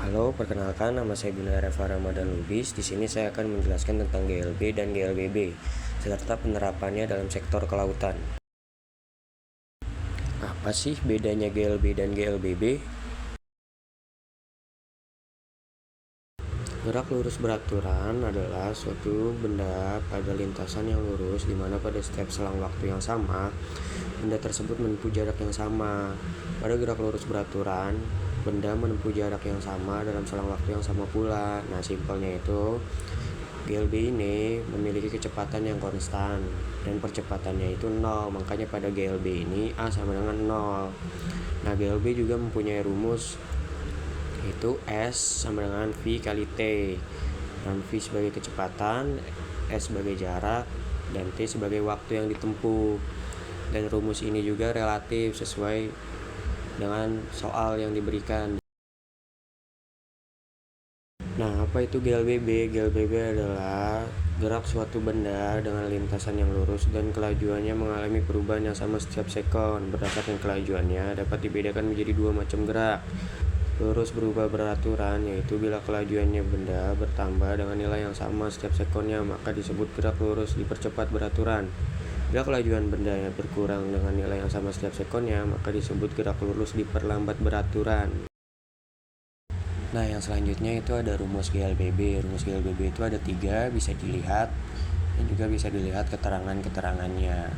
Halo, perkenalkan nama saya Bina Reva Ramadan Lubis. Di sini saya akan menjelaskan tentang GLB dan GLBB serta penerapannya dalam sektor kelautan. Apa sih bedanya GLB dan GLBB? Gerak lurus beraturan adalah suatu benda pada lintasan yang lurus di mana pada setiap selang waktu yang sama, benda tersebut menempuh jarak yang sama. Pada gerak lurus beraturan, benda menempuh jarak yang sama dalam selang waktu yang sama pula. Nah, simpelnya itu GLB ini memiliki kecepatan yang konstan dan percepatannya itu 0. Makanya pada GLB ini A sama dengan 0. Nah, GLB juga mempunyai rumus itu S sama dengan V kali T, dan V sebagai kecepatan, S sebagai jarak, dan T sebagai waktu yang ditempuh. Dan rumus ini juga relatif sesuai dengan soal yang diberikan. Nah, apa itu GLBB? GLBB adalah gerak suatu benda dengan lintasan yang lurus dan kelajuannya mengalami perubahan yang sama setiap sekon. Berdasarkan kelajuannya dapat dibedakan menjadi dua macam gerak. Lurus berubah beraturan, yaitu bila kelajuannya benda bertambah dengan nilai yang sama setiap sekonnya, maka disebut gerak lurus dipercepat beraturan. Bila kelajuan benda yang berkurang dengan nilai yang sama setiap sekonnya, maka disebut gerak lurus diperlambat beraturan. Nah, yang selanjutnya itu ada rumus GLBB. Rumus GLBB itu ada 3, bisa dilihat dan juga bisa dilihat keterangan-keterangannya.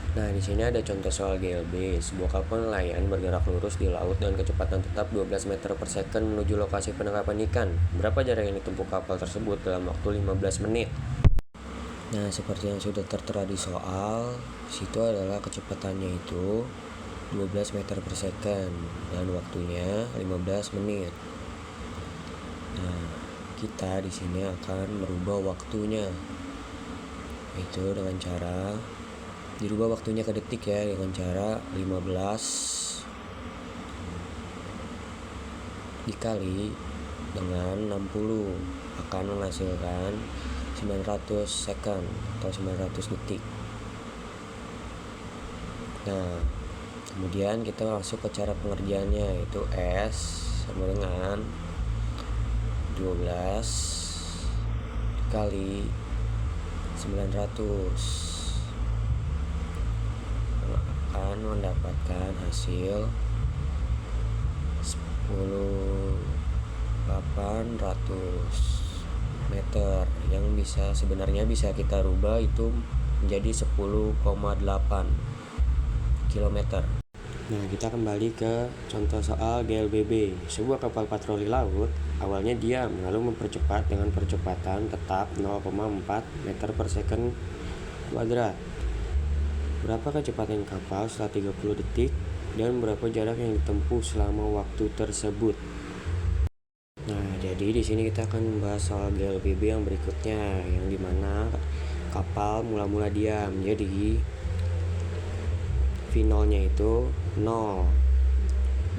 Nah, di sini ada contoh soal GLB. Sebuah kapal nelayan bergerak lurus di laut dengan kecepatan tetap 12 meter per second menuju lokasi penangkapan ikan. Berapa jarak yang ditempuh kapal tersebut dalam waktu 15 menit? Nah, seperti yang sudah tertera di soal, situ adalah kecepatannya itu 12 meter per second dan waktunya 15 menit. Nah, kita di sini akan merubah waktunya. Itu dengan cara dirubah waktunya ke detik ya, dengan cara 15 dikali dengan 60 akan menghasilkan 900 second atau 900 detik. Nah, kemudian kita masuk ke cara pengerjaannya, yaitu S sama dengan 12 dikali 900 akan mendapatkan hasil 10.800 meter yang sebenarnya bisa kita rubah itu menjadi 10,8 km. Nah, kita kembali ke contoh soal GLBB. Sebuah kapal patroli laut awalnya diam lalu mempercepat dengan percepatan tetap 0,4 meter per second kuadrat. Berapa kecepatan kapal setelah 30 detik dan berapa jarak yang ditempuh selama waktu tersebut? Nah, jadi di sini kita akan membahas soal GLBB yang berikutnya, yang dimana kapal mula-mula diam. Jadi V0-nya itu 0.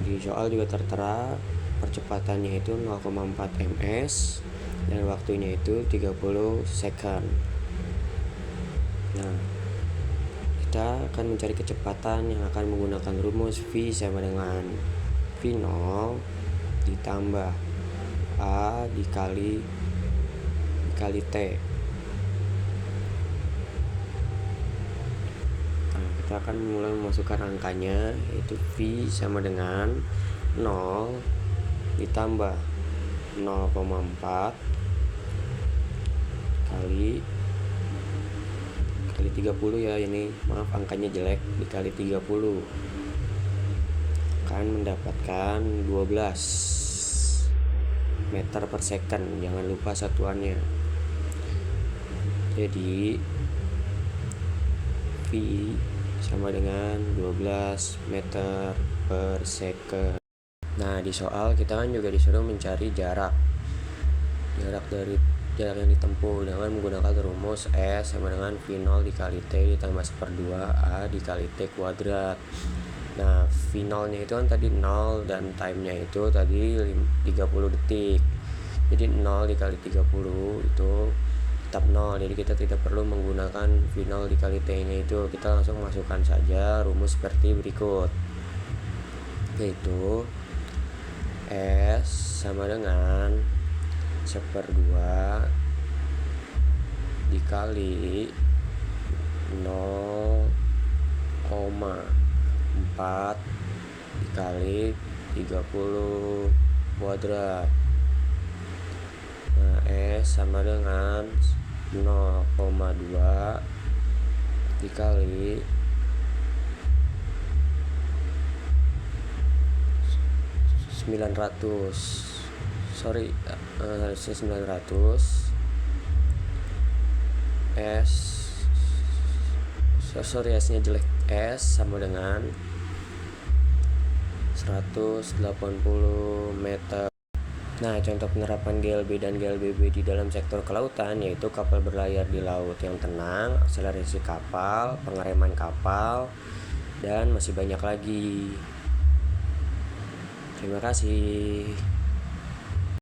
Di soal juga tertera percepatannya itu 0,4 ms dan waktunya itu 30 second. Nah, kita akan mencari kecepatan yang akan menggunakan rumus V sama dengan V0 ditambah A dikali T. Nah, kita akan mulai memasukkan angkanya, yaitu V sama dengan 0 ditambah 0,4 kali 30 ya, ini maaf angkanya jelek, dikali 30 akan mendapatkan 12 meter per second. Jangan lupa satuannya. Jadi V sama dengan 12 meter per second. Nah, di soal kita kan juga disuruh mencari jarak yang ditempuh dengan menggunakan rumus S sama dengan V0 dikali T ditambah 1/2 A dikali T kuadrat. Nah, V0 nya itu kan tadi 0 dan time-nya itu tadi 30 detik. Jadi 0 dikali 30 itu tetap 0. Jadi kita tidak perlu menggunakan V0 dikali T nya itu. Kita langsung masukkan saja rumus seperti berikut, yaitu S sama dengan 1/2 dikali 0,4 dikali 30 kuadrat. Nah, S sama dengan 0,2 dikali 900 S nya jelek. S sama dengan 180 meter. Nah, contoh penerapan GLB dan GLBB di dalam sektor kelautan yaitu kapal berlayar di laut yang tenang, akselerasi kapal, pengereman kapal, dan masih banyak lagi. Terima kasih.